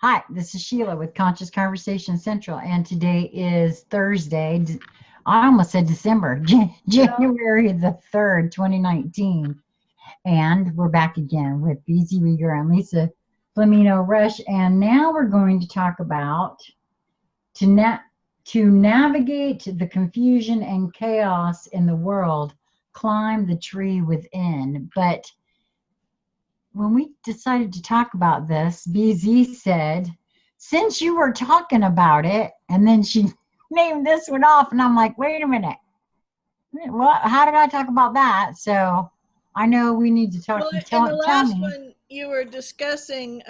Hi, this is Sheila with Conscious Conversation Central, and today is Thursday. I almost said December, January the 3rd, 2019. And we're back again with BZ Rieger and Lisa Flamino Rush. And now we're going to talk about to navigate the confusion and chaos in the world, climb the tree within. But when we decided to talk about this, BZ said, since you were talking about it, and then she named this one off, and I'm like, wait a minute. What? How did I talk about that? So I know we need to talk. Well, in the last one, you were discussing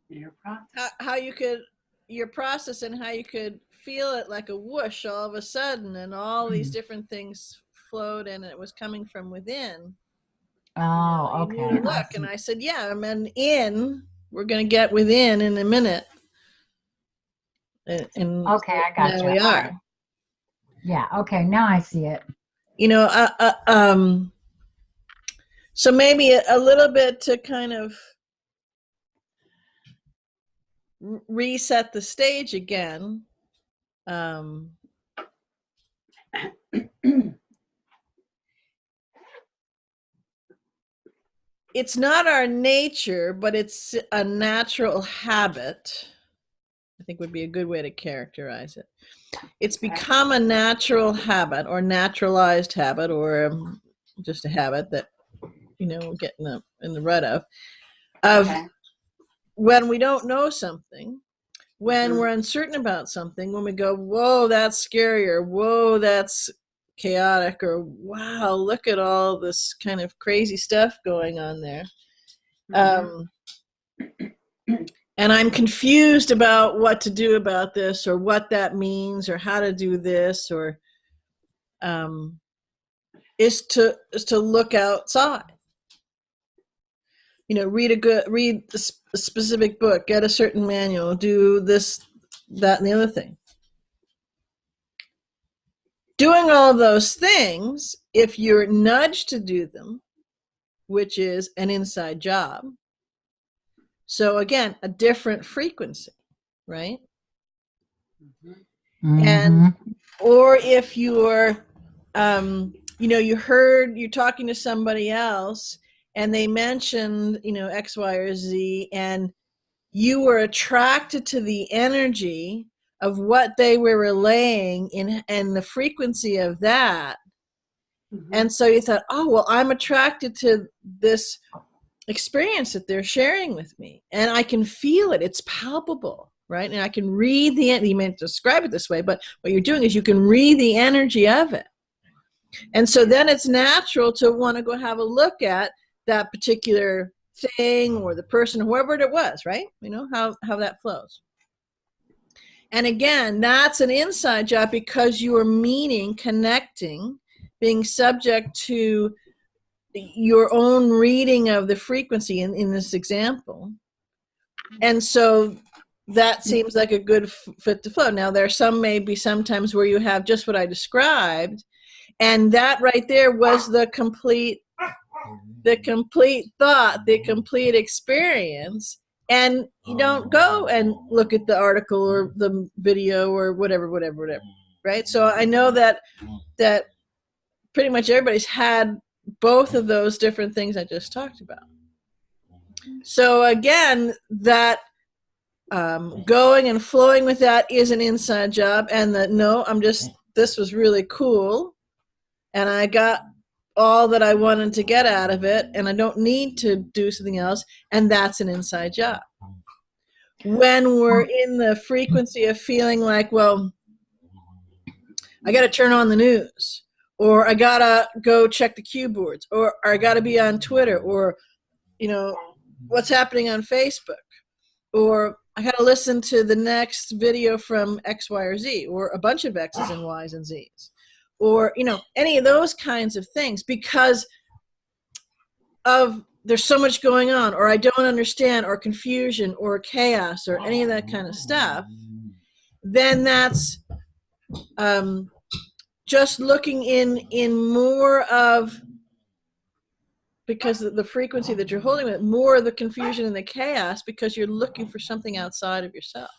your process. how you could, your process and how you could feel it like a whoosh all of a sudden, and all these different things flowed, and it was coming from within. Oh, okay. You knew to look, and I said, yeah, I mean, we're going to get within in a minute. And okay, I got you. We are. Right. Yeah. Okay. Now I see it. So maybe a little bit to kind of reset the stage again. It's not our nature, but it's a natural habit, I think would be a good way to characterize it. It's become a natural habit or naturalized habit, or just a habit that, we're getting in the rut of when we don't know something, when we're uncertain about something, when we go, whoa, that's scary, or whoa, that's chaotic, or wow, look at all this kind of crazy stuff going on there. And I'm confused about what to do about this, or what that means, or how to do this, or is to look outside. Read a specific book, get a certain manual, do this, that, and the other thing. Doing all those things, if you're nudged to do them, which is an inside job. So again, a different frequency, right? And or if you're, you're talking to somebody else and they mentioned, X, Y, or Z, and you were attracted to the energy of what they were relaying and the frequency of that. And so you thought, oh, well, I'm attracted to this experience that they're sharing with me, and I can feel it. It's palpable, right? And I can read you may describe it this way, but what you're doing is you can read the energy of it. And so then it's natural to want to go have a look at that particular thing or the person, whoever it was, right? How that flows. And again, that's an inside job, because you are connecting, being subject to your own reading of the frequency in this example. And so that seems like a good fit to flow. Now, there are maybe sometimes where you have just what I described, and that right there was the complete thought, the complete experience. And you don't go and look at the article or the video or whatever, right? So I know that pretty much everybody's had both of those different things I just talked about. So again, that going and flowing with that is an inside job, and this was really cool, and I got all that I wanted to get out of it, and I don't need to do something else, and that's an inside job. When we're in the frequency of feeling like, well, I got to turn on the news, or I got to go check the cue boards, or I got to be on Twitter, or, what's happening on Facebook, or I got to listen to the next video from X, Y, or Z, or a bunch of X's and Y's and Z's, or, any of those kinds of things, because of there's so much going on, or I don't understand, or confusion, or chaos, or any of that kind of stuff, then that's just looking in more of because of the frequency that you're holding with, more of the confusion and the chaos, because you're looking for something outside of yourself.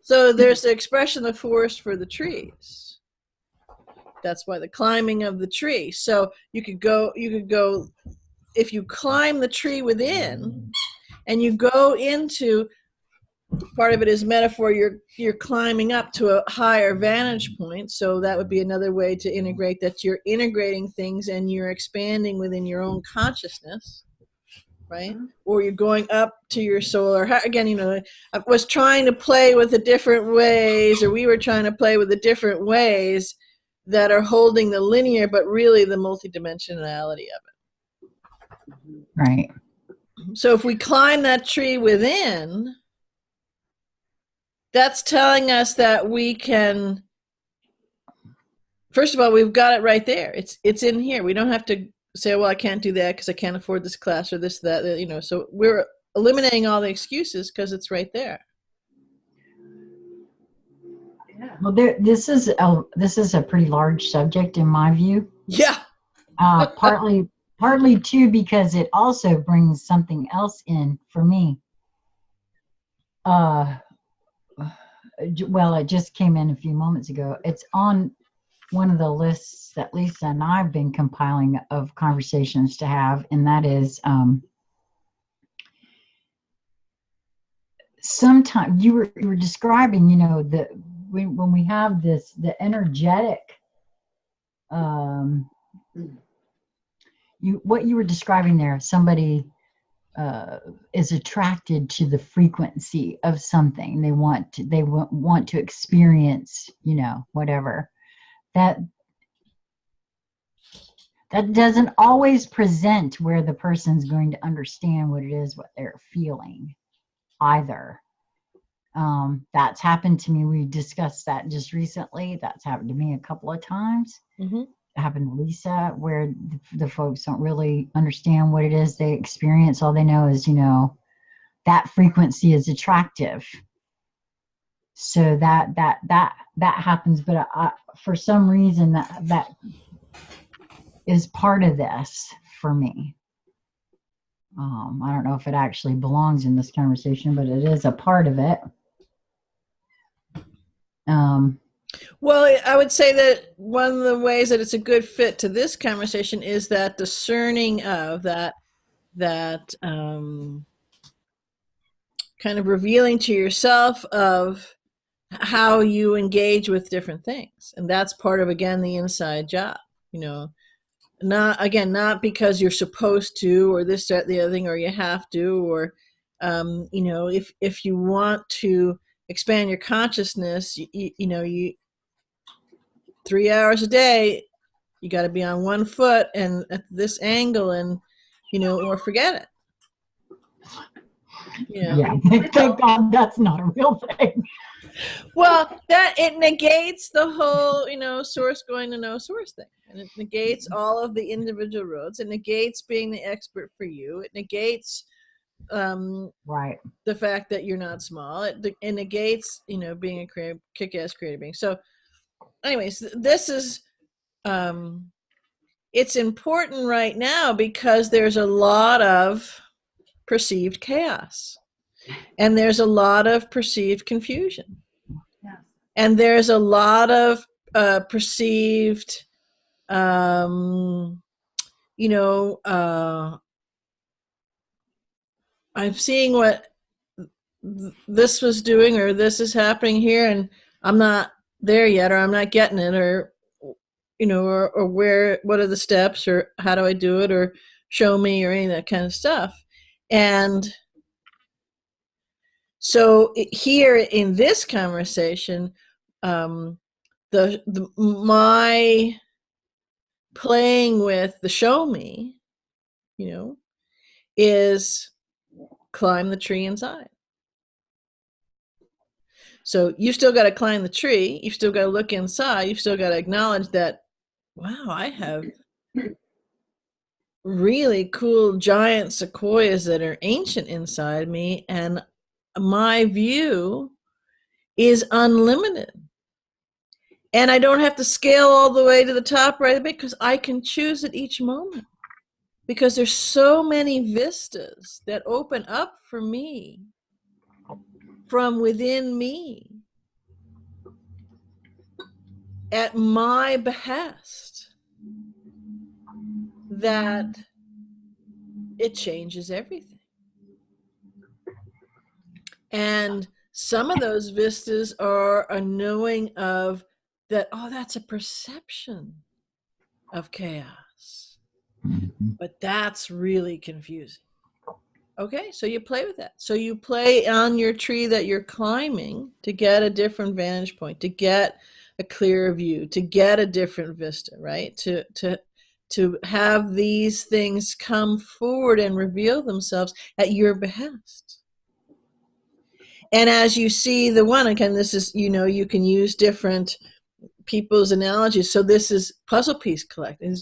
So there's the expression, the forest for the trees. That's why the climbing of the tree. So you could go, if you climb the tree within, and you go into, part of it is metaphor, you're climbing up to a higher vantage point. So that would be another way to integrate, that you're integrating things and you're expanding within your own consciousness, right? Or you're going up to your soul, or again, you know, I was trying to play with the different ways, or we were trying to play with the different ways that are holding the linear, but really the multidimensionality of it. Right. So if we climb that tree within, that's telling us that we can, first of all, we've got it right there. It's in here. We don't have to say, well, I can't do that because I can't afford this class or this, that, you know. So we're eliminating all the excuses because it's right there. Yeah. Well, this is a pretty large subject in my view. Yeah. Partly too because it also brings something else in for me. Well, it just came in a few moments ago. It's on one of the lists that Lisa and I've been compiling of conversations to have, and that is sometimes you were describing, you know, when we have this, the energetic, what you were describing there, somebody is attracted to the frequency of something. They want to experience, you know, whatever. That doesn't always present where the person's going to understand what it is, what they're feeling either. That's happened to me. We discussed that just recently. That's happened to me a couple of times. Mm-hmm. It happened to Lisa, where the folks don't really understand what it is they experience. All they know is, you know, that frequency is attractive. So that happens, but for some reason that is part of this for me. I don't know if it actually belongs in this conversation, but it is a part of it. Well, I would say that one of the ways that it's a good fit to this conversation is that discerning of that kind of revealing to yourself of how you engage with different things. And that's part of, again, the inside job, you know, not because you're supposed to, or this, that, the other thing, or you have to, or, you know, if you want to expand your consciousness, you know, 3 hours a day, you got to be on one foot and at this angle, and, you know, or forget it. You know? Yeah, thank God that's not a real thing. Well, that it negates the whole, you know, source going to no source thing, and it negates all of the individual roads. It negates being the expert for you. It negates right, the fact that you're not small. It negates, you know, being a creative, kick-ass creative being. So, anyways, this is it's important right now because there's a lot of perceived chaos, and there's a lot of perceived confusion. Yes. And there's a lot of perceived, you know, I'm seeing what this was doing, or this is happening here, and I'm not there yet, or I'm not getting it, or, you know, or what are the steps, or how do I do it, or show me, or any of that kind of stuff. And so here in this conversation, my playing with the show me, you know, is climb the tree inside. So you've still got to climb the tree. You've still got to look inside. You've still got to acknowledge that, wow, I have really cool giant sequoias that are ancient inside me, and my view is unlimited. And I don't have to scale all the way to the top right away, because I can choose at each moment. because there's so many vistas that open up for me from within me at my behest, that it changes everything. And some of those vistas are a knowing of that, oh, that's a perception of chaos. But that's really confusing. Okay, so you play with that. So you play on your tree that you're climbing to get a different vantage point, to get a clearer view, to get a different vista, right? To have these things come forward and reveal themselves at your behest. And as you see the one, again, this is, you can use different people's analogies. So this is puzzle piece collecting,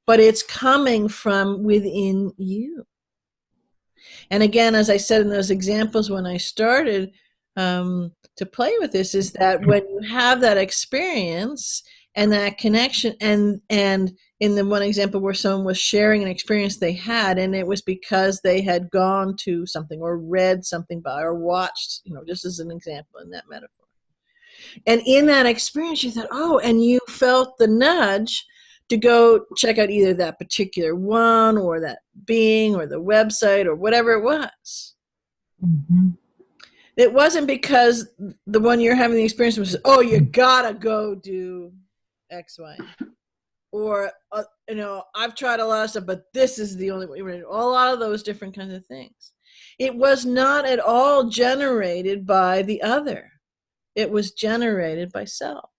but it's coming from within you. And again, as I said in those examples when I started to play with this, is that when you have that experience and that connection, and in the one example where someone was sharing an experience they had, and it was because they had gone to something or read something by or watched, just as an example in that metaphor. And in that experience, you thought, oh, and you felt the nudge to go check out either that particular one or that being or the website or whatever it was. Mm-hmm. It wasn't because the one you're having the experience was, oh, you gotta go do X, Y, or I've tried a lot of stuff, but this is the only way. A lot of those different kinds of things. It was not at all generated by the other. It was generated by self.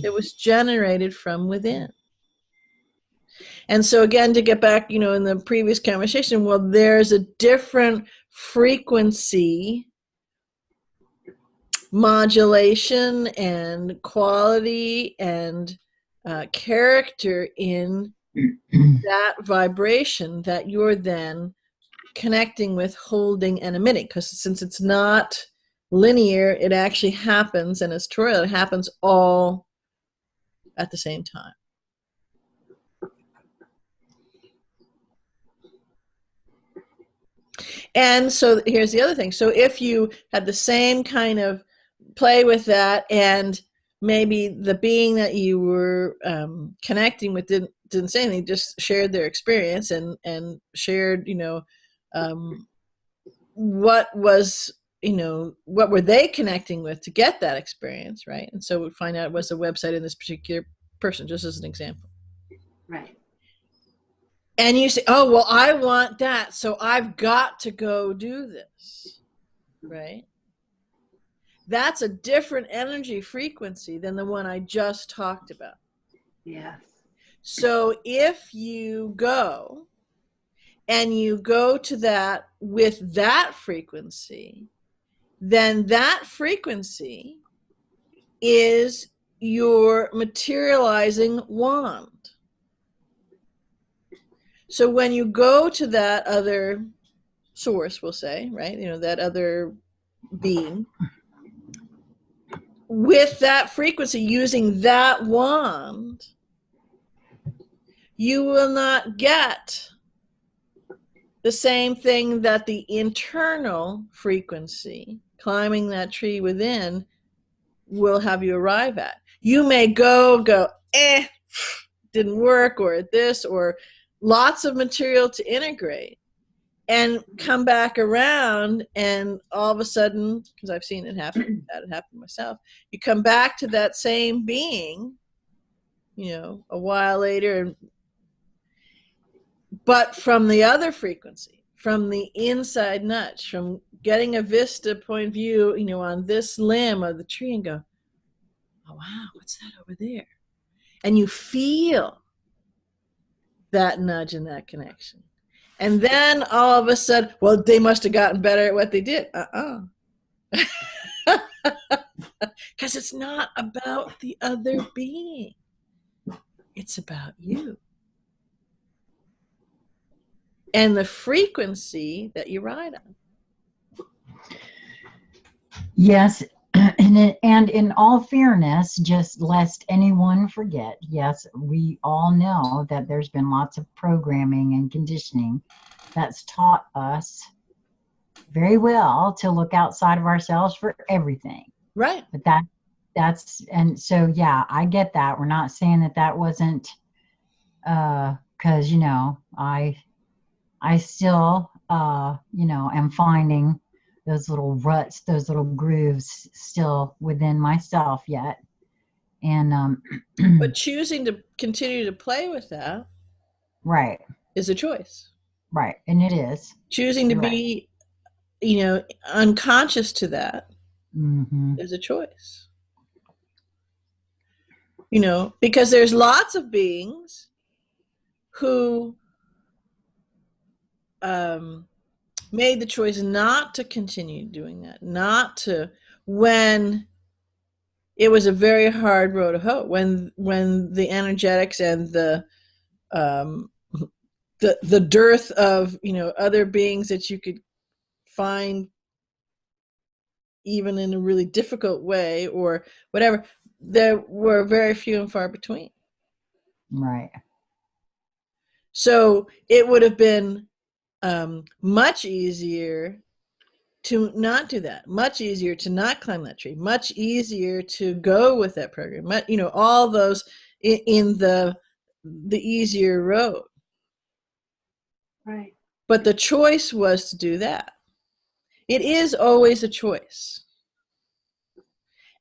It was generated from within. And so again, to get back, in the previous conversation, well, there's a different frequency modulation and quality and character in that vibration that you're then connecting with, holding, and emitting. Because since it's not linear, it actually happens, and it's toroidal, it happens all at the same time. And so here's the other thing. So if you had the same kind of play with that, and maybe the being that you were connecting with didn't say anything, just shared their experience and shared, what was, what were they connecting with to get that experience, right? And so we find out it was a website in this particular person, just as an example. Right. And you say, oh, well, I want that, so I've got to go do this, right? That's a different energy frequency than the one I just talked about. Yes. So if you go and you go to that with that frequency, then that frequency is your materializing wand. So when you go to that other source, we'll say, right, that other being, with that frequency, using that wand, you will not get the same thing that the internal frequency, climbing that tree within, will have you arrive at. You may go, didn't work, or this, or lots of material to integrate, and come back around, and all of a sudden, because I've seen it happen, that had happened myself, you come back to that same being, a while later, but from the other frequency, from the inside nudge, from getting a vista point of view, on this limb of the tree, and go, oh, wow, what's that over there? And you feel that nudge and that connection. And then all of a sudden, well, they must have gotten better at what they did. Because it's not about the other being. It's about you. And the frequency that you ride on. Yes, and And in all fairness, just lest anyone forget, yes, we all know that there's been lots of programming and conditioning that's taught us very well to look outside of ourselves for everything. Right. But and so, yeah, I get that. We're not saying that wasn't, because, I still, am finding those little ruts, those little grooves still within myself yet. And, but choosing to continue to play with that right. is a choice. Right. And it is. Choosing to be, unconscious to that is a choice. Because there's lots of beings who made the choice not to continue doing that, not to, when it was a very hard road to hoe, when the energetics and the dearth of other beings that you could find even in a really difficult way or whatever, there were very few and far between. Right. So it would have been much easier to not do that, much easier to not climb that tree, much easier to go with that program, all those in the easier road. Right. But the choice was to do that. It is always a choice.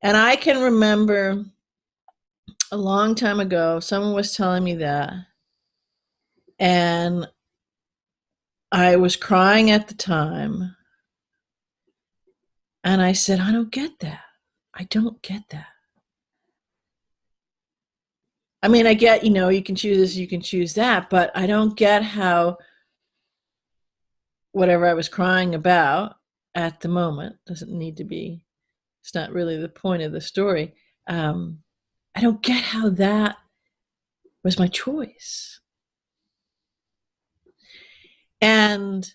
And I can remember a long time ago, someone was telling me that, and I was crying at the time. And I said, I don't get that. I don't get that. I mean, I get, you can choose this, you can choose that, but I don't get how whatever I was crying about at the moment doesn't need to be, it's not really the point of the story. I don't get how that was my choice. And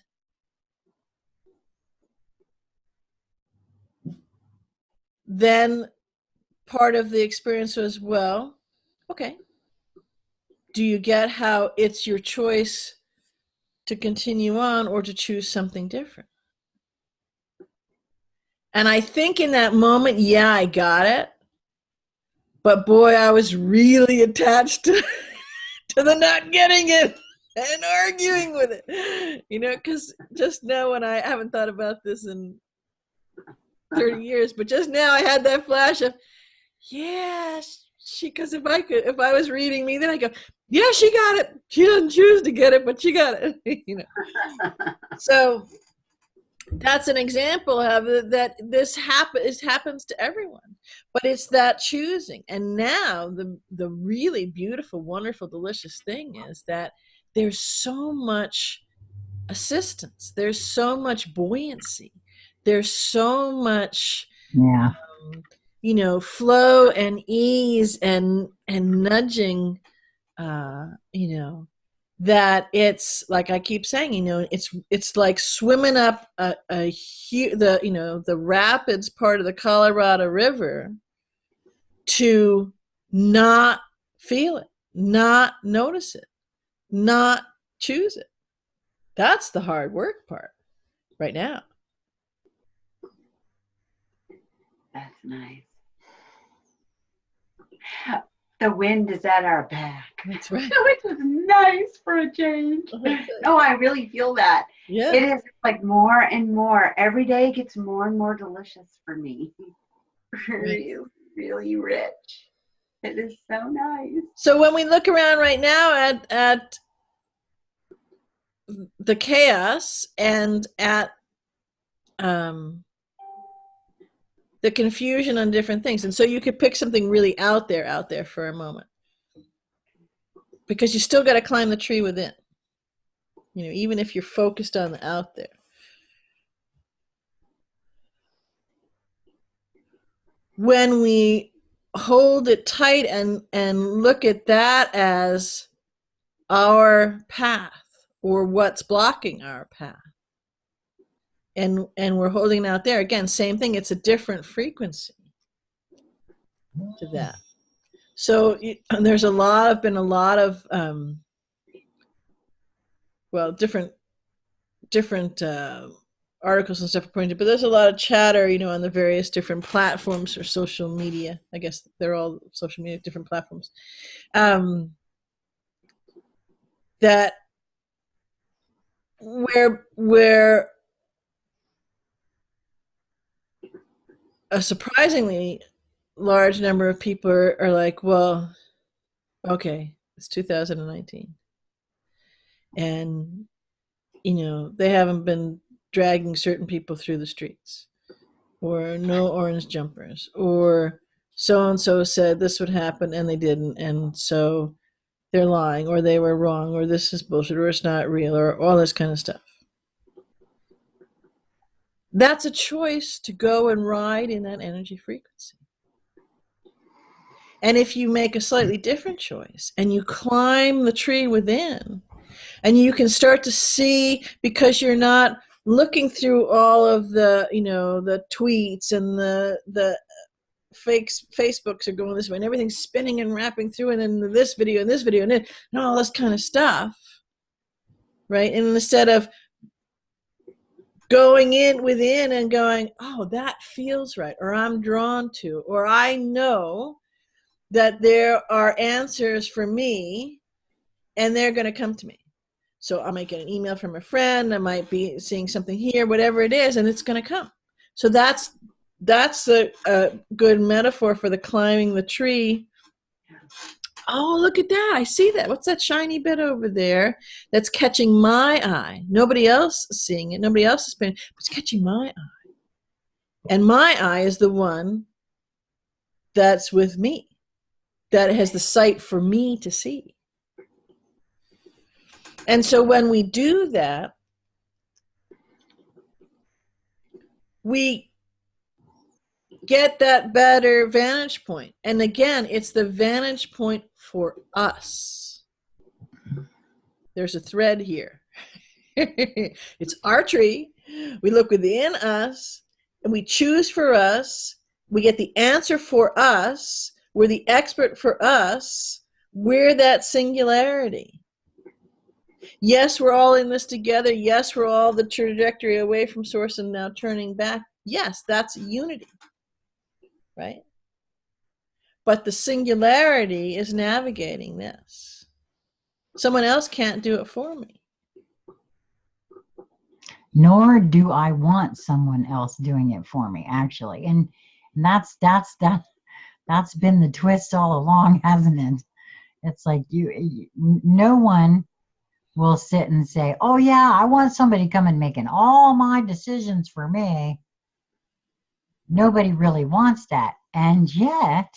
then part of the experience was, well, okay, do you get how it's your choice to continue on or to choose something different? And I think in that moment, yeah, I got it. But boy, I was really attached to the not getting it and arguing with it. Because just now, when I haven't thought about this in 30 years, but just now I had that flash of, yeah, because if I was reading me, then I go, yeah, she got it. She doesn't choose to get it, but she got it. So that's an example of that. This happens to everyone, but it's that choosing. And now the really beautiful, wonderful, delicious thing is that there's so much assistance. There's so much buoyancy. There's so much, flow and ease and nudging, that it's like I keep saying, it's like swimming up the rapids part of the Colorado River to not feel it, not notice it, not choose it. That's the hard work part right now. That's nice. The wind is at our back. That's right. Which is nice for a change. No, I really feel that. Yeah. It is like more and more. Every day gets more and more delicious for me. Really, really rich. It is so nice. So when we look around right now at the chaos and at the confusion on different things, and so you could pick something really out there for a moment, because you still got to climb the tree within, even if you're focused on the out there. When we hold it tight and look at that as our path or what's blocking our path, and we're holding it out there, again, same thing, it's a different frequency. to that. So there's been a lot of well, different articles and stuff pointed, but there's a lot of chatter, on the various different platforms or social media. I guess they're all social media, different platforms. That where a surprisingly large number of people are like, well, okay, it's 2019, and they haven't been dragging certain people through the streets, or no orange jumpers, or so and so said this would happen and they didn't, and so they're lying, or they were wrong, or this is bullshit, or it's not real, or all this kind of stuff. That's a choice to go and ride in that energy frequency. And if you make a slightly different choice and you climb the tree within, and you can start to see, because you're not looking through all of the, the tweets and the Facebooks are going this way, and everything's spinning and wrapping through, and then this video and this video and all this kind of stuff, right? And instead of going in within and going, oh, that feels right, or I'm drawn to, or I know that there are answers for me and they're going to come to me. So I might get an email from a friend, I might be seeing something here, whatever it is, and it's going to come. So that's a good metaphor for the climbing the tree. Oh, look at that. I see that. What's that shiny bit over there that's catching my eye? Nobody else is seeing it. Nobody else is paying, but it's catching my eye. And my eye is the one that's with me, that has the sight for me to see. And so when we do that, we get that better vantage point. And again, it's the vantage point for us. There's a thread here. It's our tree. We look within us and we choose for us. We get the answer for us. We're the expert for us. We're that singularity. Yes, we're all in this together. Yes, we're all the trajectory away from source and now turning back. Yes, that's unity, right? But the singularity is navigating this. Someone else can't do it for me. Nor do I want someone else doing it for me, actually. And that's been the twist all along, hasn't it? It's like no one will sit and say, oh yeah, I want somebody coming making all my decisions for me. Nobody really wants that. And yet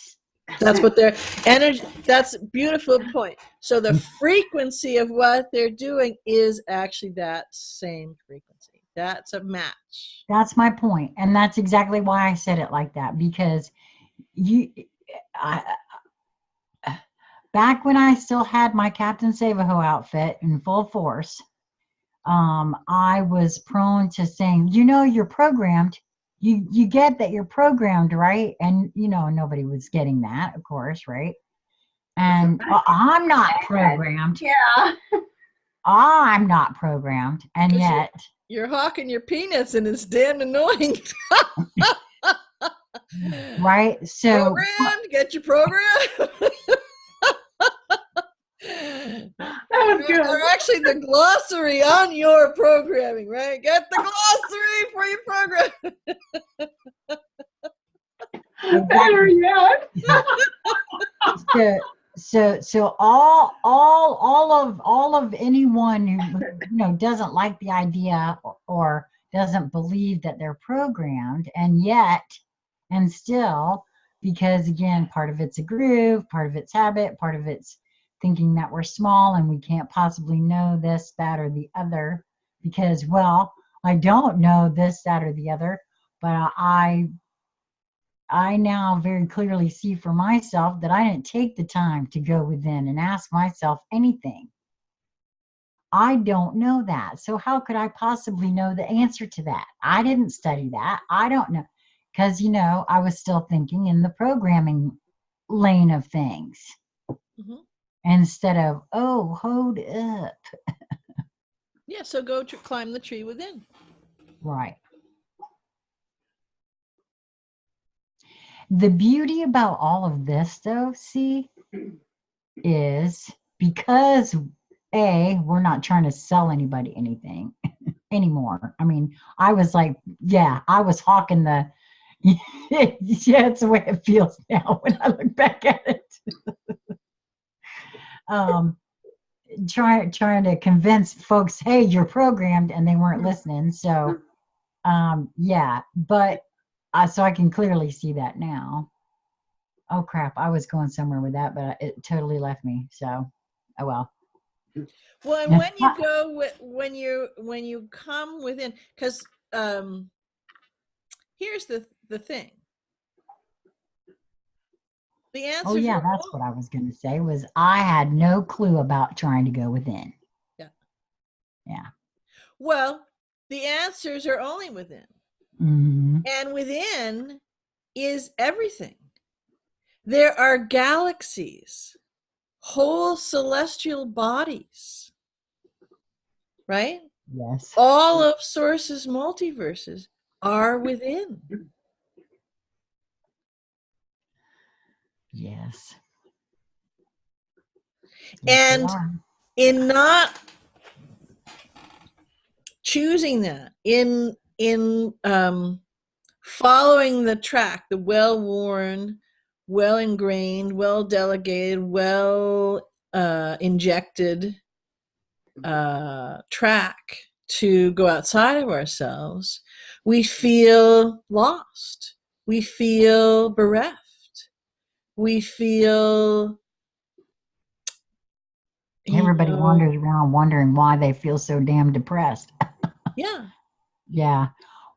that's what their energy, that's a beautiful point. So the frequency of what they're doing is actually that same frequency. That's a match. That's my point. And that's exactly why I said it like that, because back when I still had my Captain Savaho outfit in full force, I was prone to saying, you're programmed. You get that you're programmed, right? And, nobody was getting that, of course, right? And I'm not programmed. Yeah. I'm not programmed. And yet. You're hawking your peanuts and it's damn annoying. Right? So. Programmed? Get your program? That was good. Or actually the glossary on your programming, right? Get the glossary for your program. Better yet. So all of anyone who doesn't like the idea or doesn't believe that they're programmed, and still, because again, part of it's a groove, part of it's habit, part of it's thinking that we're small and we can't possibly know this, that, or the other, because, well, I don't know this, that, or the other, but I now very clearly see for myself that I didn't take the time to go within and ask myself anything. I don't know that. So how could I possibly know the answer to that? I didn't study that. I don't know. Because, I was still thinking in the programming lane of things Mm-hmm. instead of, oh, hold up. Yeah, so go to climb the tree within. Right. The beauty about all of this, though, see, is because we're not trying to sell anybody anything anymore. I mean, I was like, yeah, I was hawking the, yeah, it's the way it feels now when I look back at it. Trying to convince folks, hey, you're programmed, and they weren't listening. So, yeah, but so I can clearly see that now. Oh crap, I was going somewhere with that, but it totally left me. So, oh well. Well, and when you go, when you come within, because here's the thing. The answer. Oh yeah, that's what I was going to say. Was I had no clue about trying to go within. Yeah. Yeah. Well, the answers are only within, and within is everything. There are galaxies, whole celestial bodies, right? Yes. All of Source's multiverses are within. Yes. And in not choosing that, in following the track, the well-worn, well-ingrained, well-delegated, well-injected track to go outside of ourselves, we feel lost. We feel bereft. We feel... Everybody wanders around wondering why they feel so damn depressed. Yeah. Yeah.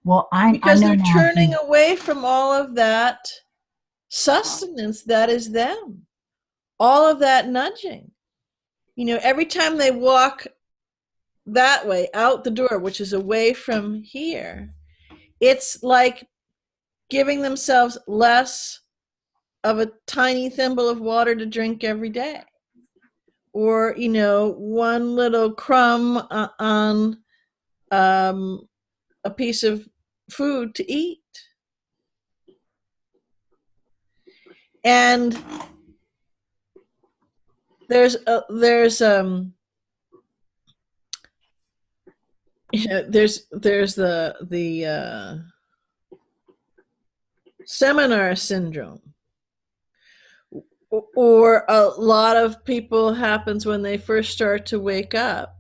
Well, because I know they're turning away from all of that sustenance that is them. All of that nudging. You know, every time they walk that way, out the door, which is away from here, it's like giving themselves less of a tiny thimble of water to drink every day. Or, you know, one little crumb on a piece of food to eat. And there's the seminar syndrome, or a lot of people happens when they first start to wake up.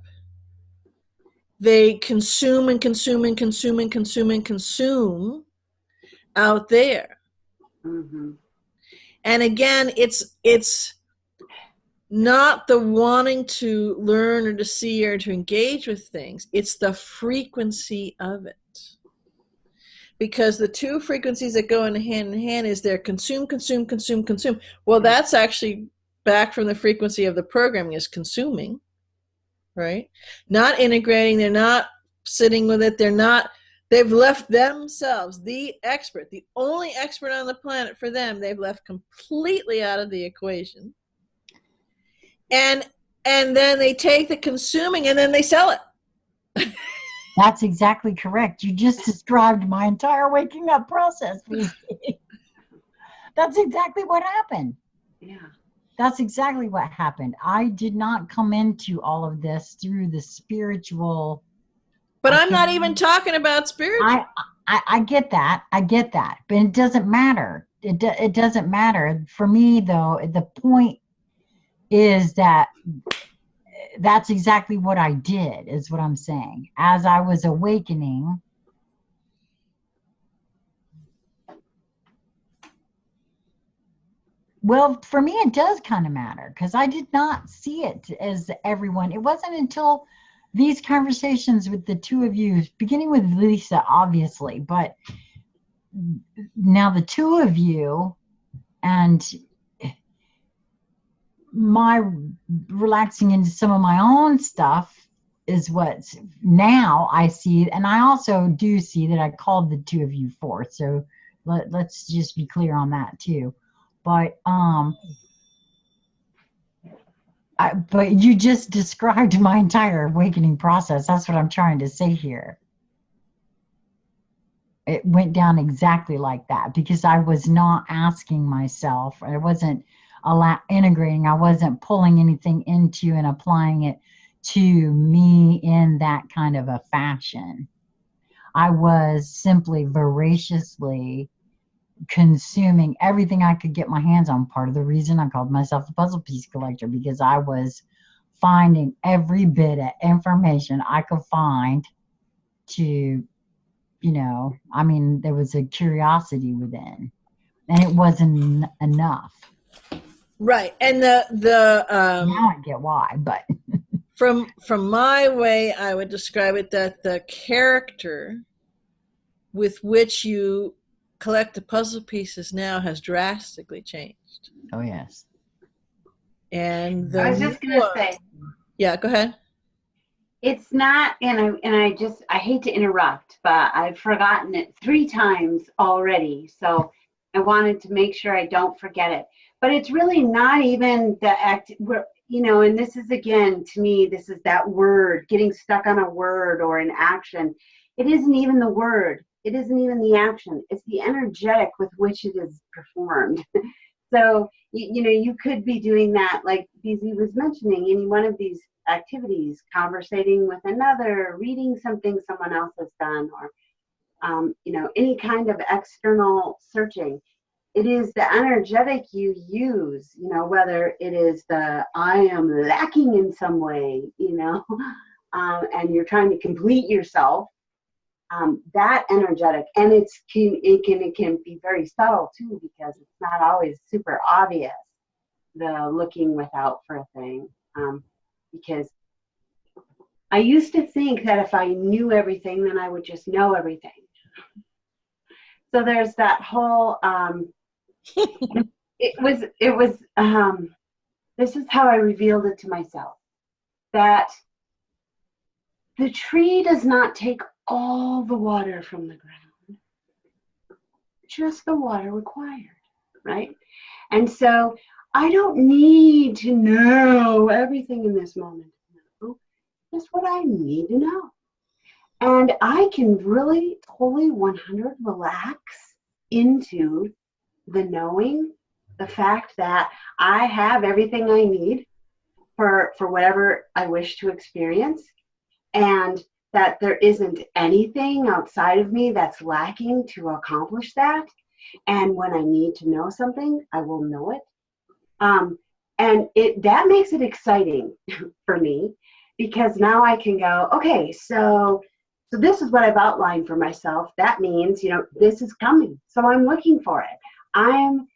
They consume and consume and consume and consume and consume out there. Mm-hmm. And again, it's not the wanting to learn or to see or to engage with things. It's the frequency of it. Because the two frequencies that go in hand is their consume, consume, consume, consume. Well, that's actually back from the frequency of the programming, is consuming, right? Not integrating. They're not sitting with it. They've left themselves, the expert, the only expert on the planet for them, they've left completely out of the equation. And then they take the consuming and then they sell it. That's exactly correct. You just described my entire waking up process. That's exactly what happened. Yeah. That's exactly what happened. I did not come into all of this through the spiritual. But I'm not even talking about spiritual. I get that. I get that. But it doesn't matter. It doesn't matter. For me, though, the point is that that's exactly what I did, is what I'm saying. As I was awakening, well, for me, it does kind of matter, because I did not see it as everyone. It wasn't until these conversations with the two of you, beginning with Lisa, obviously, but now the two of you and my relaxing into some of my own stuff is what now I see. And I also do see that I called the two of you forth. So let's just be clear on that too. But but you just described my entire awakening process. That's what I'm trying to say here. It went down exactly like that because I was not asking myself. I wasn't integrating. I wasn't pulling anything into and applying it to me in that kind of a fashion. I was simply voraciously consuming everything I could get my hands on. Part of the reason I called myself a puzzle piece collector, because I was finding every bit of information I could find to, I mean, there was a curiosity within, and it wasn't enough. Right. And now I get why, but from my way, I would describe it that the character with which you collect the puzzle pieces now has drastically changed. Oh yes. And I was just gonna say. Yeah, go ahead. It's not, and I hate to interrupt, but I've forgotten it 3 times already. So I wanted to make sure I don't forget it. But it's really not even the act, and this is, again, to me, this is that word, getting stuck on a word or an action. It isn't even the word. It isn't even the action. It's the energetic with which it is performed. So, you could be doing that, like BZ was mentioning, any one of these activities, conversating with another, reading something someone else has done, or any kind of external searching. It is the energetic you use, whether it is the I am lacking in some way, and you're trying to complete yourself, that energetic, and it can be very subtle too, because it's not always super obvious, the looking without for a thing. Because I used to think that if I knew everything, then I would just know everything. So there's that whole, this is how I revealed it to myself, that the tree does not take all the water from the ground, just the water required, right? And so I don't need to know everything in this moment. No, just what I need to know. And I can really totally 100 relax into the knowing, the fact that I have everything I need for whatever I wish to experience, and that there isn't anything outside of me that's lacking to accomplish that. And when I need to know something, I will know it. And that makes it exciting for me, because now I can go, okay, so this is what I've outlined for myself. That means, this is coming. So I'm looking for it. I'm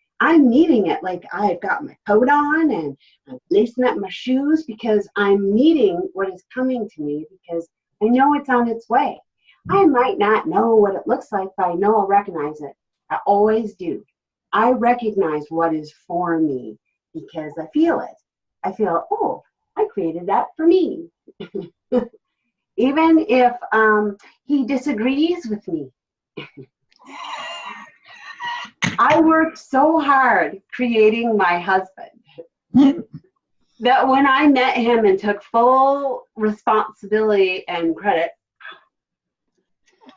needing it. Like, I've got my coat on and I'm lacing up my shoes because I'm needing what is coming to me, because I know it's on its way. I might not know what it looks like, but I know I'll recognize it. I always do. I recognize what is for me because I feel it. I feel, oh, I created that for me. Even if he disagrees with me. I worked so hard creating my husband that when I met him and took full responsibility and credit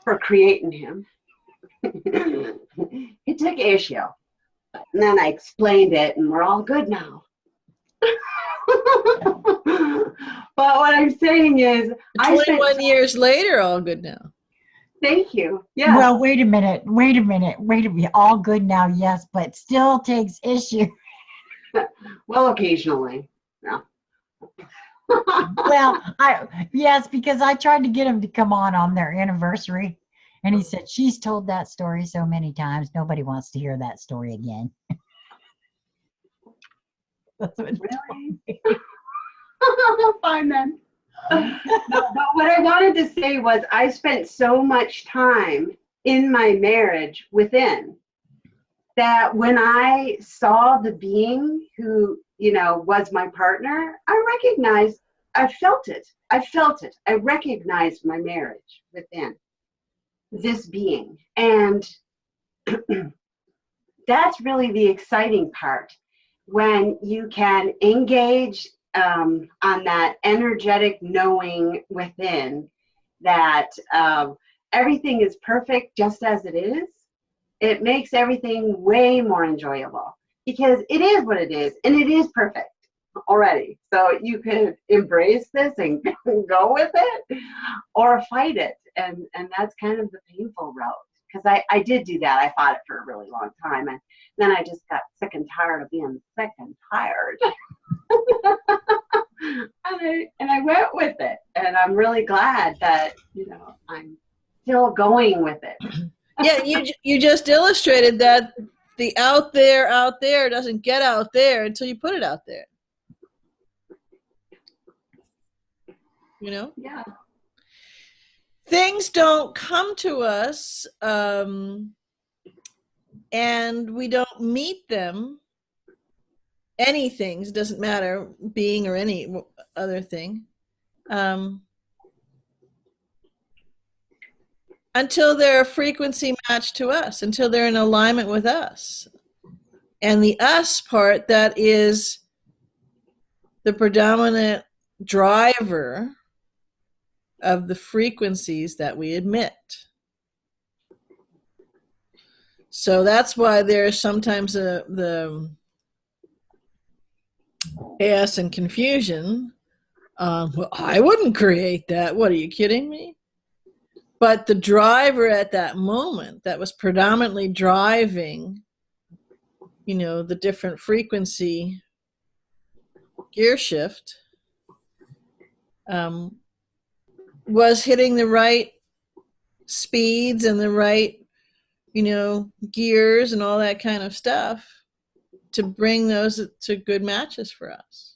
for creating him, he took issue. And then I explained it, and we're all good now. But what I'm saying is, 21 years later, all good now. Thank you. Yeah. Well, wait a minute. All good now, yes, but still takes issue. Well, occasionally. Yeah. Well, yes, because I tried to get him to come on their anniversary, and he said, she's told that story so many times, nobody wants to hear that story again. That's what really? Fine then. No, but what I wanted to say was, I spent so much time in my marriage within, that when I saw the being who, was my partner, I felt it. I recognized my marriage within this being. And that's really the exciting part, when you can engage on that energetic knowing within that everything is perfect just as it is. It makes everything way more enjoyable because it is what it is, and it is perfect already. So you could embrace this and go with it, or fight it, and that's kind of the painful route. Because I did do that. I fought it for a really long time, and then I just got sick and tired of being sick and tired. and I went with it, and I'm really glad that I'm still going with it. Yeah, you just illustrated that the out there doesn't get out there until you put it out there. Yeah. Things don't come to us, and we don't meet them. Any things, doesn't matter, being or any other thing, until they're a frequency match to us, until they're in alignment with us. And the us part, that is the predominant driver of the frequencies that we emit. So that's why there's sometimes the chaos and confusion. Well, I wouldn't create that. What, are you kidding me? But the driver at that moment that was predominantly driving, the different frequency gear shift, was hitting the right speeds and the right, gears and all that kind of stuff to bring those to good matches for us.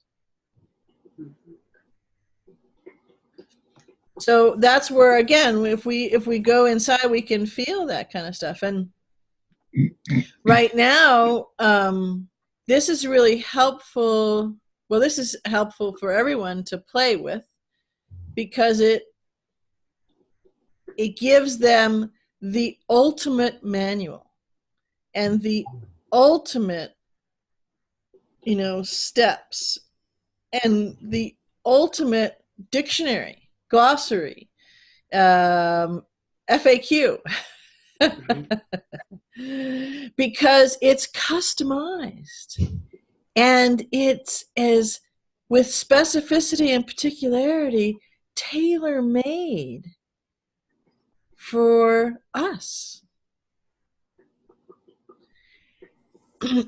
So that's where, again, if we go inside, we can feel that kind of stuff. And right now, this is really helpful. Well, this is helpful for everyone to play with, because it gives them the ultimate manual and the ultimate, steps, and the ultimate dictionary, glossary, FAQ, because it's customized, and it's as with specificity and particularity tailor-made for us.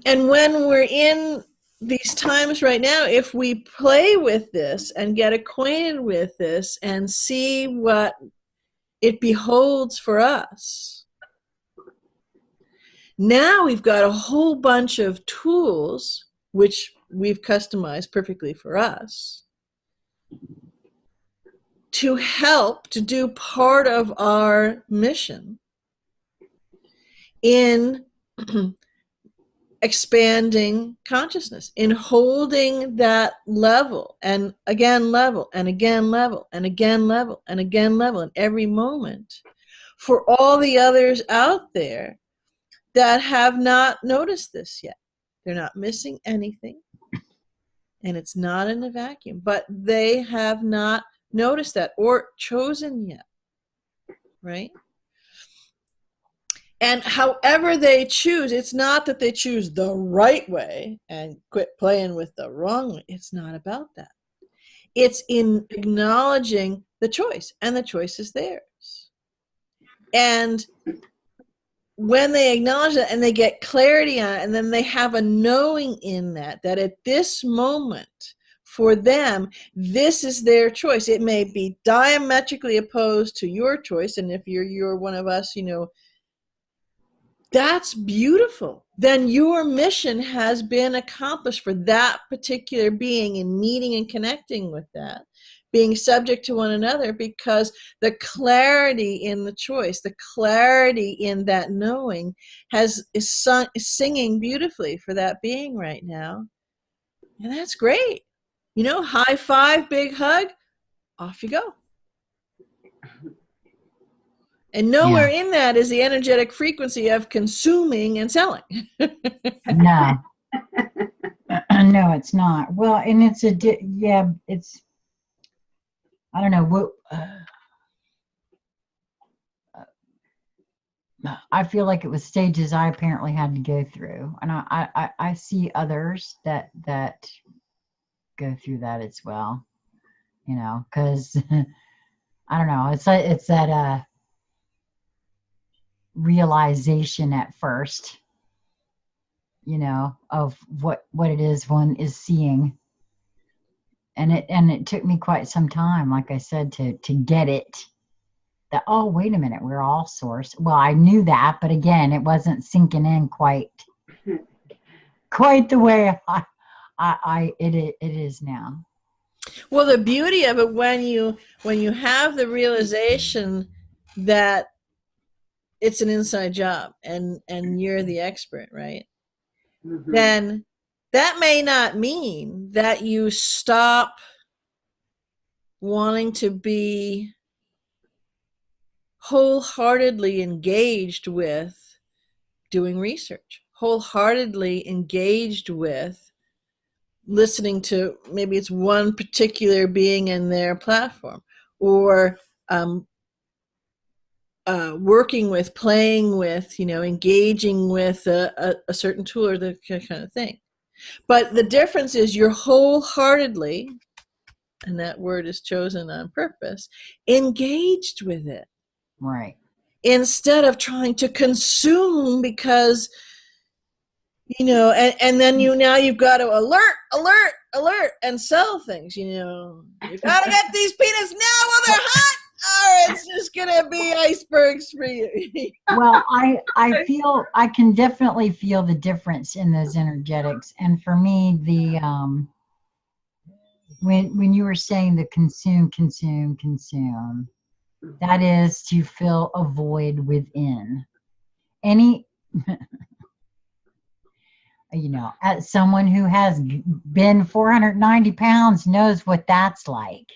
And when we're in these times right now, if we play with this and get acquainted with this and see what it beholds for us, now we've got a whole bunch of tools which we've customized perfectly for us to help to do part of our mission in expanding consciousness, in holding that level, and again level, and again level, and again level, and again level in every moment, for all the others out there that have not noticed this yet. They're not missing anything, and it's not in a vacuum, but they have not noticed that or chosen yet, right? And however they choose, it's not that they choose the right way and quit playing with the wrong way. It's not about that. It's in acknowledging the choice, and the choice is theirs. And when they acknowledge that and they get clarity on it, and then they have a knowing in that at this moment, for them, this is their choice. It may be diametrically opposed to your choice, and if you're one of us, that's beautiful. Then your mission has been accomplished for that particular being in meeting and connecting with that, being subject to one another, because the clarity in the choice, the clarity in that knowing is singing beautifully for that being right now. And that's great. High five, big hug, off you go. And nowhere in that is the energetic frequency of consuming and selling. No. No, it's not. Well, and it's it's, I don't know what, I feel like it was stages I apparently had to go through. And I see others that go through that as well, you know, because I don't know, it's that realization at first, you know, of what it is one is seeing. And it took me quite some time, like I said, to get it. That, oh, wait a minute, we're all source. Well, I knew that, but again, it wasn't sinking in quite the way it is now. Well, the beauty of it, when you have the realization that it's an inside job and you're the expert, right? Mm-hmm. Then that may not mean that you stop wanting to be wholeheartedly engaged with doing research, wholeheartedly engaged with listening to, maybe it's one particular being in their platform, or working with, playing with, engaging with a certain tool or the kind of thing. But the difference is you're wholeheartedly, and that word is chosen on purpose, engaged with it. Right. Instead of trying to consume, because, and then you've got to alert, and sell things, you got to get these peanuts now while they're hot, or it's just going to be icebergs for you. Well, I can definitely feel the difference in those energetics. And for me, the, when you were saying the consume, that is to fill a void within. Any, as someone who has been 490 pounds knows what that's like.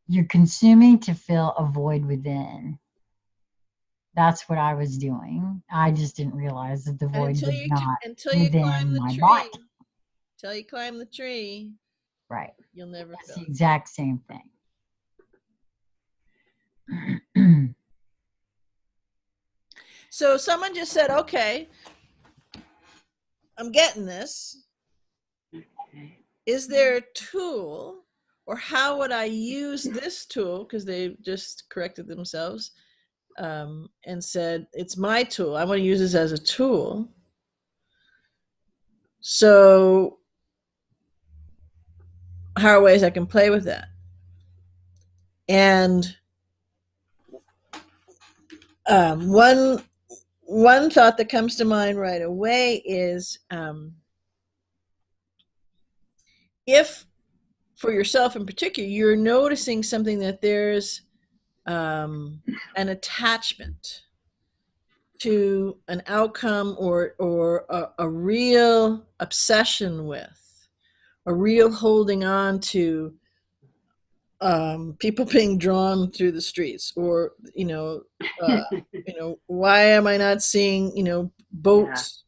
You're consuming to fill a void within. That's what I was doing. I just didn't realize that the void was not within my body. Until you climb the tree. Right. You'll never That's fill the exact same thing. So someone just said, okay, I'm getting this. Okay. Is there a tool, or how would I use this tool? Because they just corrected themselves and said, it's my tool. I want to use this as a tool. So how are ways I can play with that? And one thought that comes to mind right away is, if for yourself in particular, you're noticing something that there's an attachment to an outcome or a real obsession with, a real holding on to, people being drawn through the streets, or why am I not seeing boats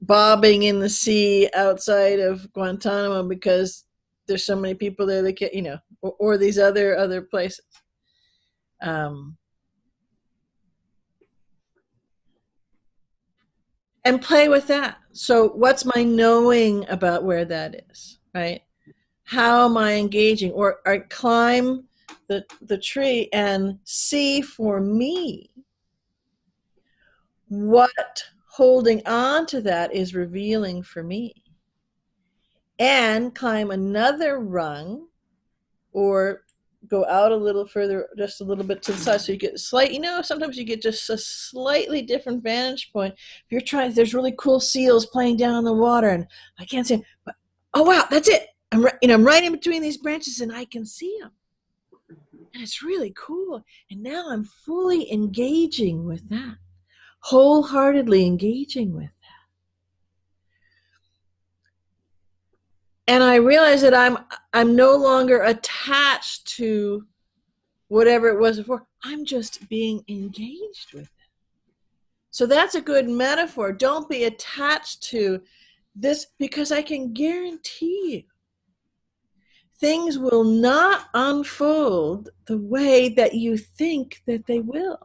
bobbing in the sea outside of Guantanamo because there's so many people there that can't, or these other places. And play with that. So what's my knowing about where that is, right? How am I engaging? Or I climb the tree and see for me what holding on to that is revealing for me. And climb another rung, or go out a little further, just a little bit to the side, so you get sometimes you get just a slightly different vantage point. If you're trying, there's really cool seals playing down in the water, and I can't see them, but oh wow, that's it. I'm right in between these branches, and I can see them, and it's really cool. And now I'm fully engaging with that, wholeheartedly engaging with that. And I realize that I'm no longer attached to whatever it was before. I'm just being engaged with it. So that's a good metaphor. Don't be attached to this, because I can guarantee you things will not unfold the way that you think that they will.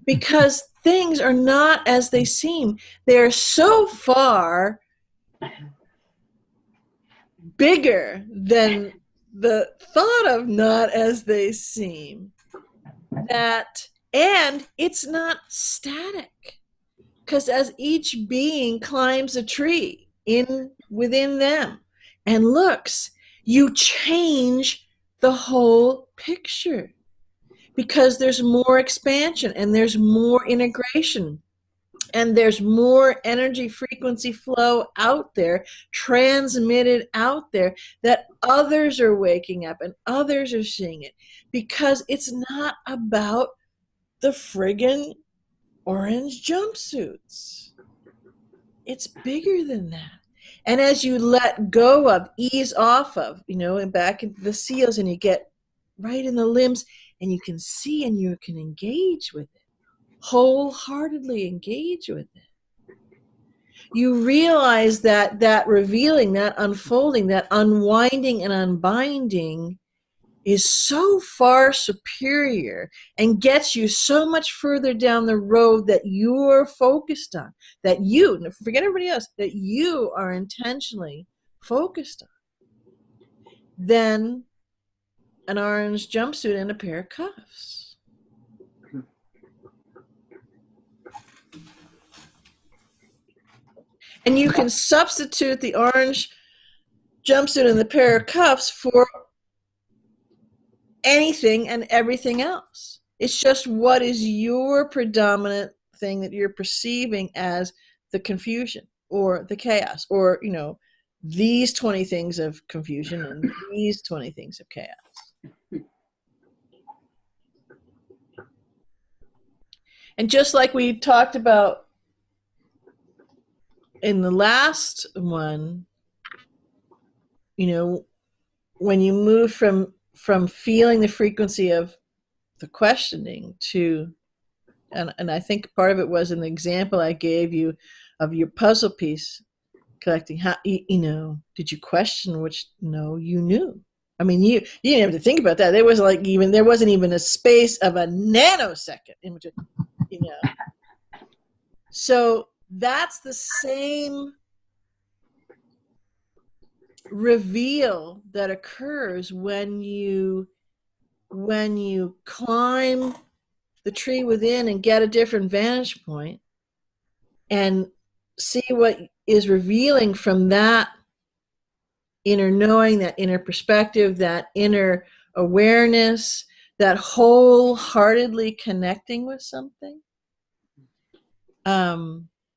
Because things are not as they seem. They're so far bigger than the thought of not as they seem, that, and it's not static, because as each being climbs a tree within them and looks, you change the whole picture, because there's more expansion and there's more integration and there's more energy frequency flow out there, transmitted out there, that others are waking up and others are seeing it, because it's not about the friggin' orange jumpsuits. It's bigger than that. And as you let go of, ease off of, and back into the seals, and you get right in the limbs, and you can see and you can engage with it, wholeheartedly engage with it, you realize that that revealing, that unfolding, that unwinding and unbinding is so far superior and gets you so much further down the road that you're focused on, that you, forget everybody else, that you are intentionally focused on, than an orange jumpsuit and a pair of cuffs. And you can substitute the orange jumpsuit and the pair of cuffs for anything and everything else. It's just what is your predominant thing that you're perceiving as the confusion or the chaos, or these 20 things of confusion and these 20 things of chaos. And just like we talked about in the last one, when you move from feeling the frequency of the questioning to, and I think part of it was in the example I gave you of your puzzle piece collecting. How, did you question which? No, you knew. I mean, you didn't have to think about that. There wasn't even a space of a nanosecond in which, So that's the same reveal that occurs when you climb the tree within and get a different vantage point and see what is revealing from that inner knowing, that inner perspective, that inner awareness, that wholeheartedly connecting with something.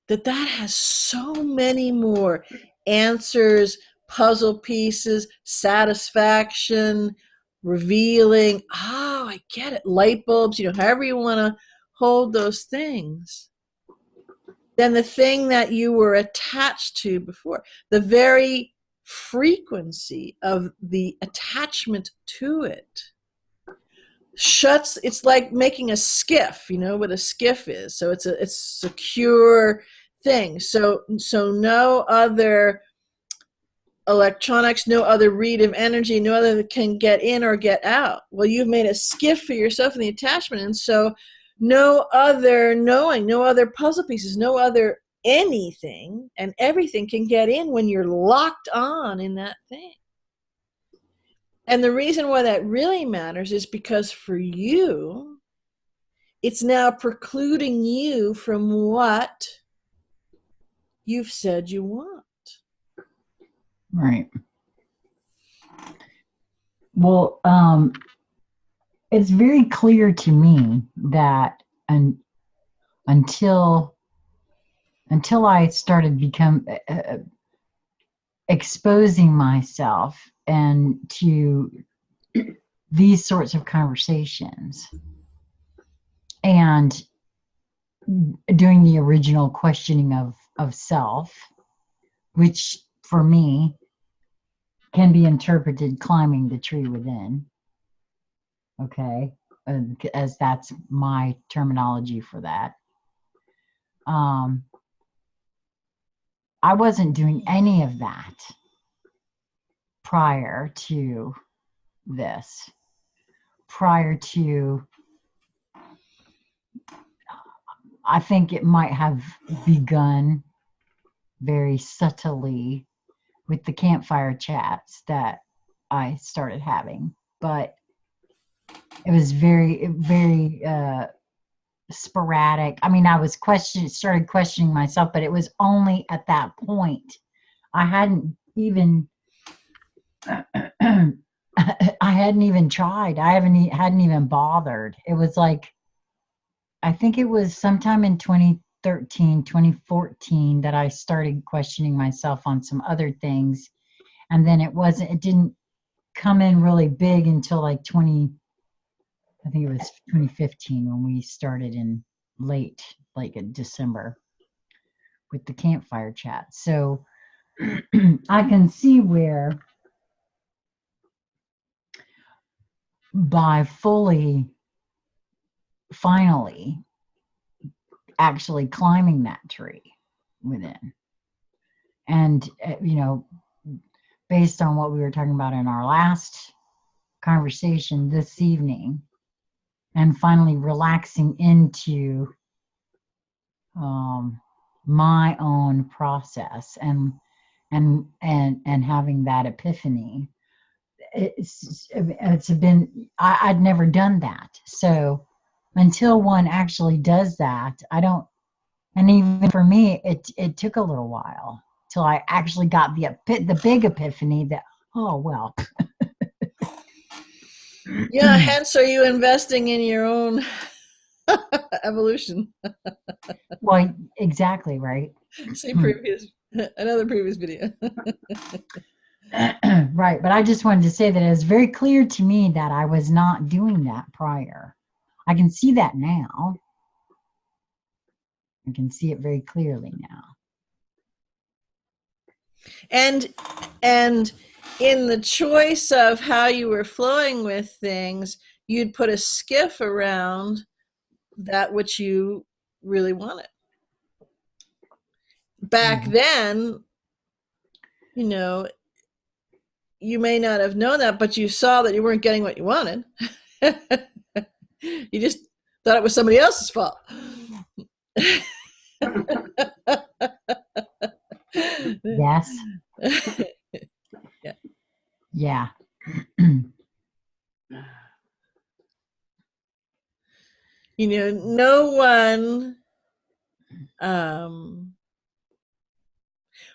That has so many more answers, puzzle pieces, satisfaction, revealing, I get it, light bulbs, however you want to hold those things, than the thing that you were attached to before. The very frequency of the attachment to it shuts. It's like making a skiff, what a skiff is. So it's a secure thing. So no other electronics, no other read of energy, no other can get in or get out. Well, you've made a skiff for yourself in the attachment, and so no other knowing, no other puzzle pieces, no other anything and everything can get in when you're locked on in that thing. And the reason why that really matters is because for you, it's now precluding you from what you've said you want. Right. Well, it's very clear to me that until I started exposing myself and to these sorts of conversations and doing the original questioning of self, which for me can be interpreted climbing the tree within, Okay, as that's my terminology for that. I wasn't doing any of that prior to this. Prior to, I think it might have begun very subtly with the campfire chats that I started having, but it was very, very sporadic. I mean, I was started questioning myself, but it was only at that point. I hadn't even, I hadn't even tried. I hadn't even bothered. It was like, I think it was sometime in 2013, 2014 that I started questioning myself on some other things. And then it didn't come in really big until like I think it was 2015 when we started in late, like in December with the campfire chat. So I can see where by finally actually climbing that tree within, and based on what we were talking about in our last conversation this evening, and finally relaxing into my own process and having that epiphany. It's been, I'd never done that. So until one actually does that, I don't, and even for me, it took a little while till I actually got the big epiphany that, oh, well. Yeah, hence are you investing in your own evolution? Well, exactly, right? See another previous video. Right, but I just wanted to say that it was very clear to me that I was not doing that prior. I can see that now. I can see it very clearly now. And in the choice of how you were flowing with things, you'd put a skiff around that which you really wanted. Back then, you may not have known that, but you saw that you weren't getting what you wanted. You just thought it was somebody else's fault. Yes. Yeah. Yeah. No one.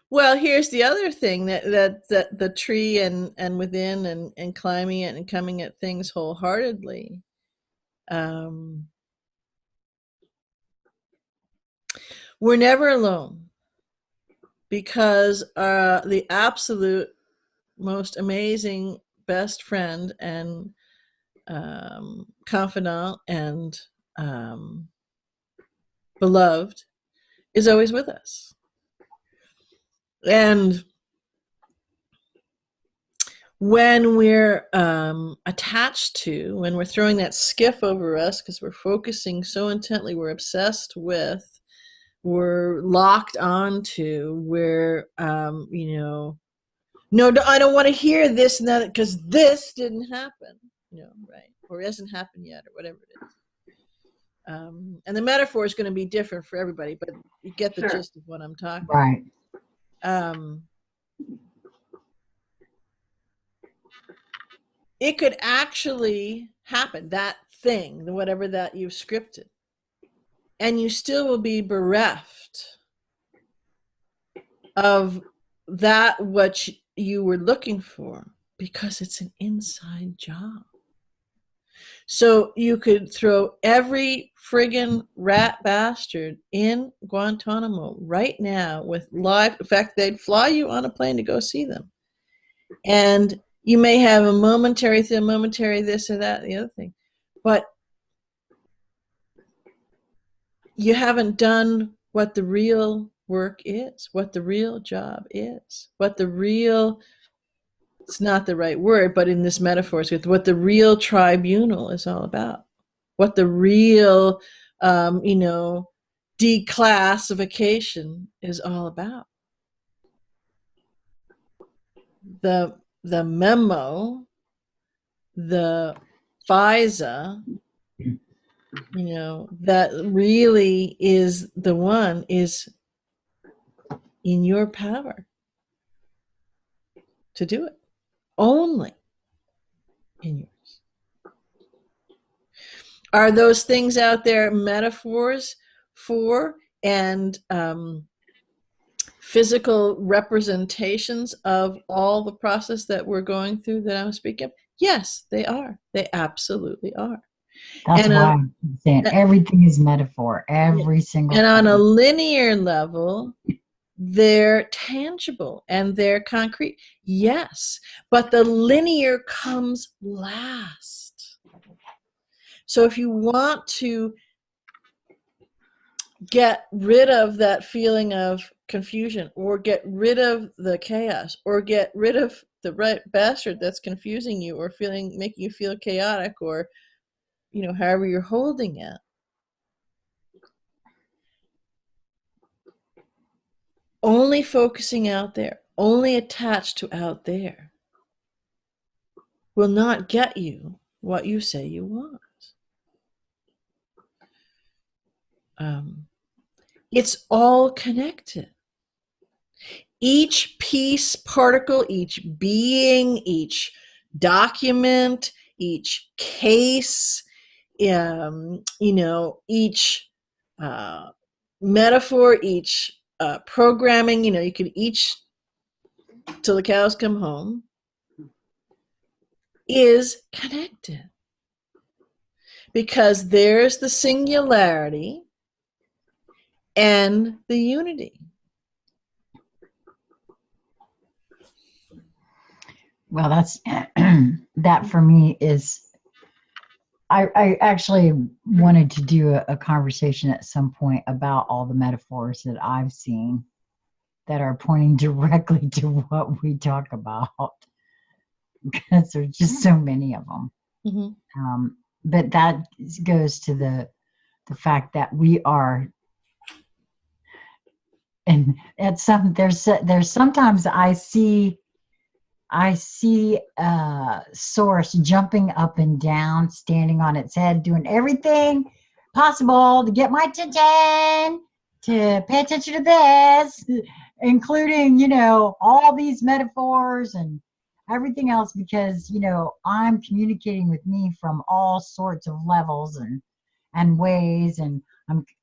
Well, here's the other thing that the tree and within and climbing it and coming at things wholeheartedly. We're never alone, because the absolute most amazing best friend and confidant and beloved is always with us. And when we're attached to, when we're throwing that skiff over us because we're focusing so intently, we're obsessed with, we're locked onto, we're, no, I don't want to hear this and that because this didn't happen, right? Or it hasn't happened yet, or whatever it is. And the metaphor is going to be different for everybody, but you get the gist of what I'm talking about. Right. It could actually happen, that thing, whatever that you've scripted, and you still will be bereft of that what you were looking for, because it's an inside job. So you could throw every friggin' rat bastard in Guantanamo right now with live, in fact, they'd fly you on a plane to go see them. And you may have a momentary this or that, the other thing. But you haven't done what the real work is, what the real job is, what the real it's not the right word, but in this metaphor, it's what the real tribunal is all about. What the real, declassification is all about. The memo, the FISA, that really is the one is in your power to do it. Only in yours. Are those things out there metaphors for and physical representations of all the process that we're going through that I'm speaking of? Yes, they are. They absolutely are. That's why I'm saying everything is metaphor, every single thing. And on a thing. linear level, they're tangible and they're concrete. Yes, but the linear comes last. So if you want to get rid of that feeling of confusion, or get rid of the chaos, or get rid of the right bastard that's confusing you or making you feel chaotic, or however you're holding it, only focusing out there, only attached to out there, will not get you what you say you want. It's all connected. Each piece, particle, each being, each document, each case, each metaphor, each programming, you could each, till the cows come home, is connected. Because there's the singularity and the unity. Well, that's that for me is, I actually wanted to do a conversation at some point about all the metaphors that I've seen that are pointing directly to what we talk about, because there's just so many of them. Mm-hmm. But that goes to the fact that we are, and at there's sometimes I see source jumping up and down, standing on its head, doing everything possible to get my attention, to pay attention to this, including, all these metaphors and everything else, because, I'm communicating with me from all sorts of levels and ways, and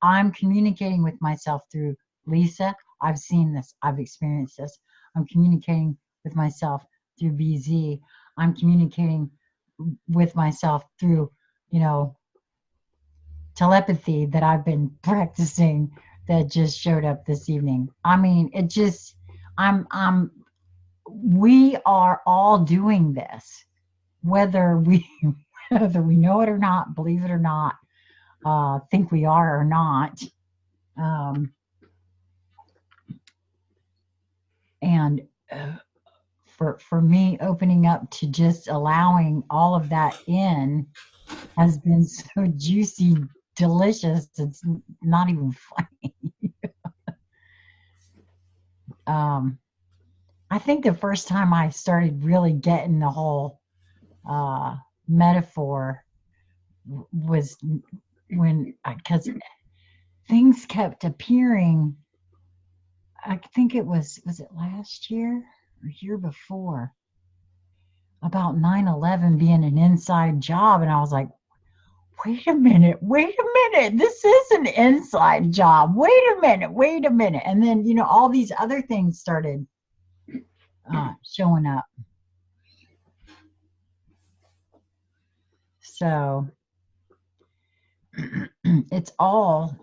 I'm communicating with myself through Lisa. I've seen this, I've experienced this. I'm communicating with myself through BZ. I'm communicating with myself through, telepathy that I've been practicing, that just showed up this evening. I mean, it just, we are all doing this, whether we know it or not, believe it or not, think we are or not. And for me, opening up to just allowing all of that in has been so juicy, delicious. It's not even funny. I think the first time I started really getting the whole metaphor was because things kept appearing. I think it was it last year or year before, about 9/11 being an inside job, and I was like, wait a minute, this is an inside job. Wait a minute. And then, all these other things started showing up. So it's all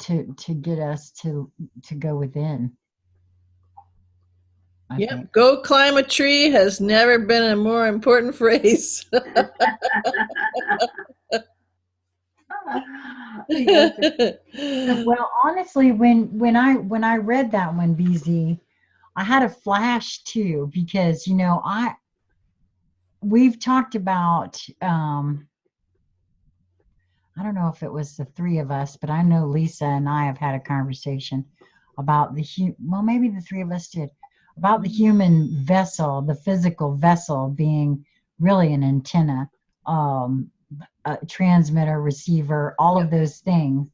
to get us to go within. Yep. Go climb a tree has never been a more important phrase. Well, honestly, when I read that one, BZ, I had a flash too, because we've talked about, I don't know if it was the three of us, but I know Lisa and I have had a conversation about well, maybe the three of us did, about the human vessel, the physical vessel being really an antenna, a transmitter, receiver, all of those things,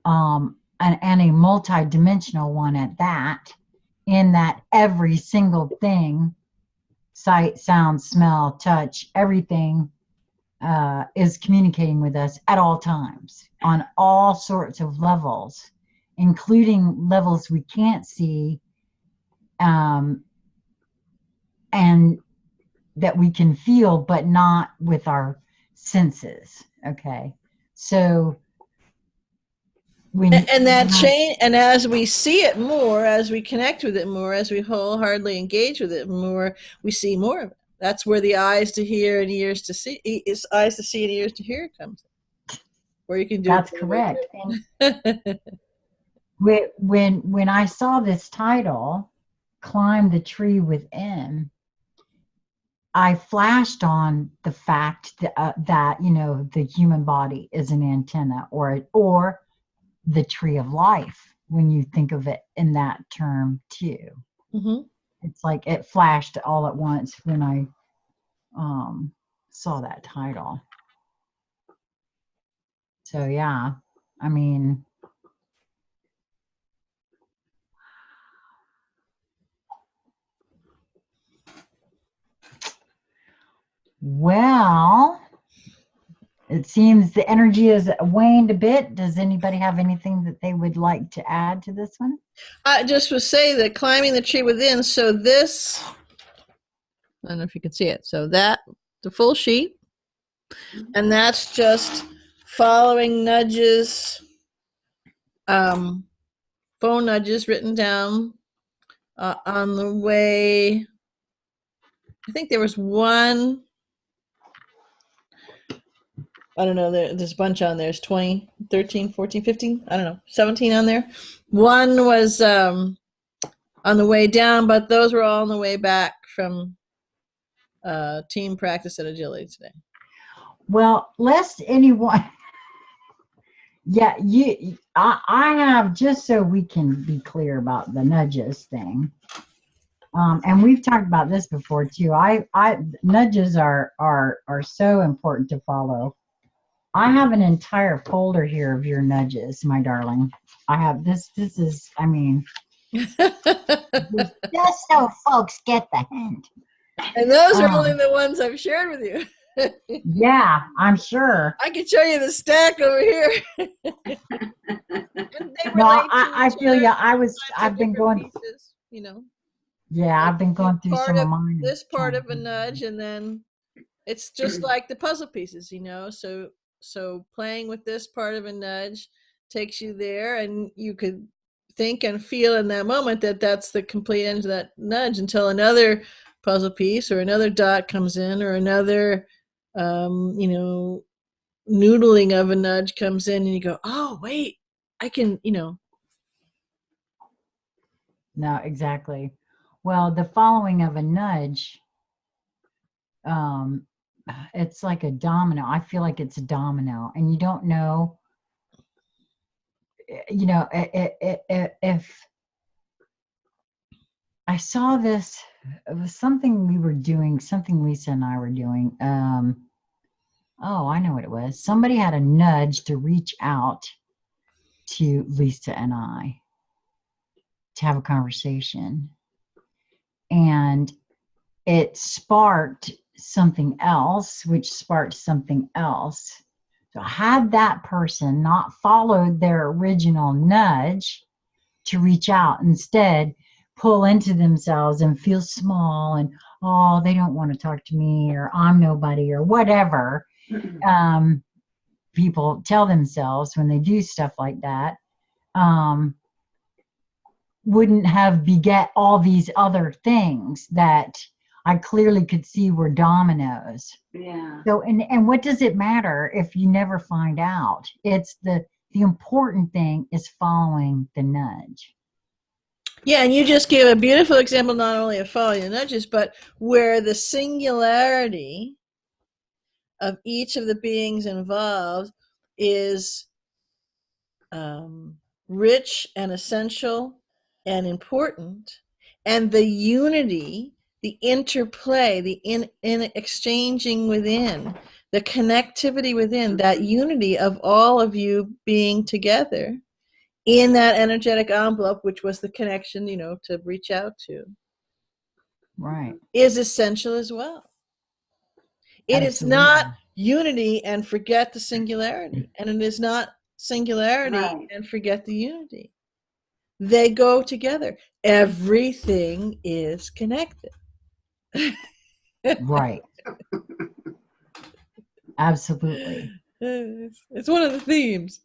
and a multi-dimensional one at that, in that every single thing, sight, sound, smell, touch, everything is communicating with us at all times on all sorts of levels, including levels we can't see, and that we can feel, but not with our senses. Okay, so and that change, and as we see it more, as we connect with it more, as we wholeheartedly engage with it more, we see more of it. That's where the eyes to hear and ears to see, is eyes to see and ears to hear comes in. Where you can do that's correct. And when I saw this title, Climb the Tree Within, I flashed on the fact that you know, the human body is an antenna, or the tree of life, when you think of it in that term too. Mm-hmm. It's like it flashed all at once when I saw that title. So yeah, I mean, well, it seems the energy has waned a bit. Does anybody have anything that they would like to add to this one? I just would say that climbing the tree within, so this, I don't know if you can see it, so that, the full sheet, and that's just following nudges, phone nudges written down on the way. I think there was one, I don't know, there's a bunch on there. There's 20, 13, 14, 15, I don't know, 17 on there. One was on the way down, but those were all on the way back from team practice at agility today. Well, lest anyone, yeah, I have, just so we can be clear about the nudges thing. And we've talked about this before too. Nudges are so important to follow. I have an entire folder here of your nudges, my darling. I have this is, I mean, just so folks get the hint. And those are only the ones I've shared with you. Yeah, I'm sure. I can show you the stack over here. No, I feel you. I've been going, pieces, you know. Yeah, I've been going through some of mine. This part of a nudge, and then it's just like the puzzle pieces, you know. So playing with this part of a nudge takes you there, and you could think and feel in that moment that that's the complete end of that nudge, until another puzzle piece or another dot comes in, or another you know, noodling of a nudge comes in, and you go, oh wait, I can, you know. No, exactly. Well, the following of a nudge, it's like a domino. I feel like it's a domino, and you don't know, you know, if I saw this, it was something we were doing, something Lisa and I were doing. Oh, I know what it was. Somebody had a nudge to reach out to Lisa and I to have a conversation. And it sparked something else, which sparked something else. So had that person not followed their original nudge to reach out, instead pull into themselves and feel small and, oh, they don't want to talk to me, or I'm nobody, or whatever people tell themselves when they do stuff like that, wouldn't have beget all these other things that I clearly could see were dominoes. Yeah. So, and what does it matter if you never find out? It's the important thing is following the nudge. Yeah, and you just gave a beautiful example not only of following the nudges, but where the singularity of each of the beings involved is rich and essential and important, and the unity, the interplay, the in exchanging within, the connectivity within, that unity of all of you being together in that energetic envelope, which was the connection, to reach out to, Right. is essential as well. It is Absolutely. not unity and forget the singularity, and it is not singularity and forget the unity. They go together. Everything is connected. Right. Absolutely. It's one of the themes.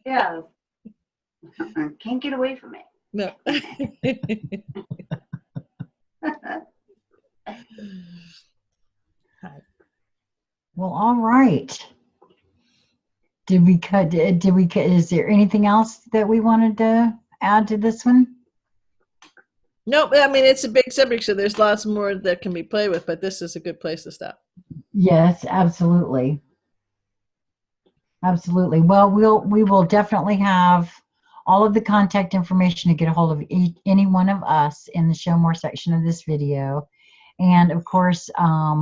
Yeah. Can't get away from it. No. Well, all right. Did we cut? Is there anything else that we wanted to add to this one? No, I mean, it's a big subject, so there's lots more that can be played with, but this is a good place to stop. Yes, absolutely. Absolutely. Well, we will definitely have all of the contact information to get a hold of any one of us in the show more section of this video. And of course,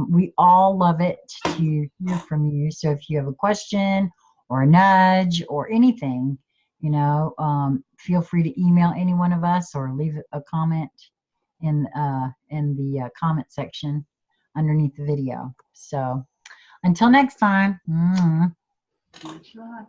we all love it to hear from you. So if you have a question or a nudge or anything, feel free to email any one of us or leave a comment in the comment section underneath the video. So until next time. Much love.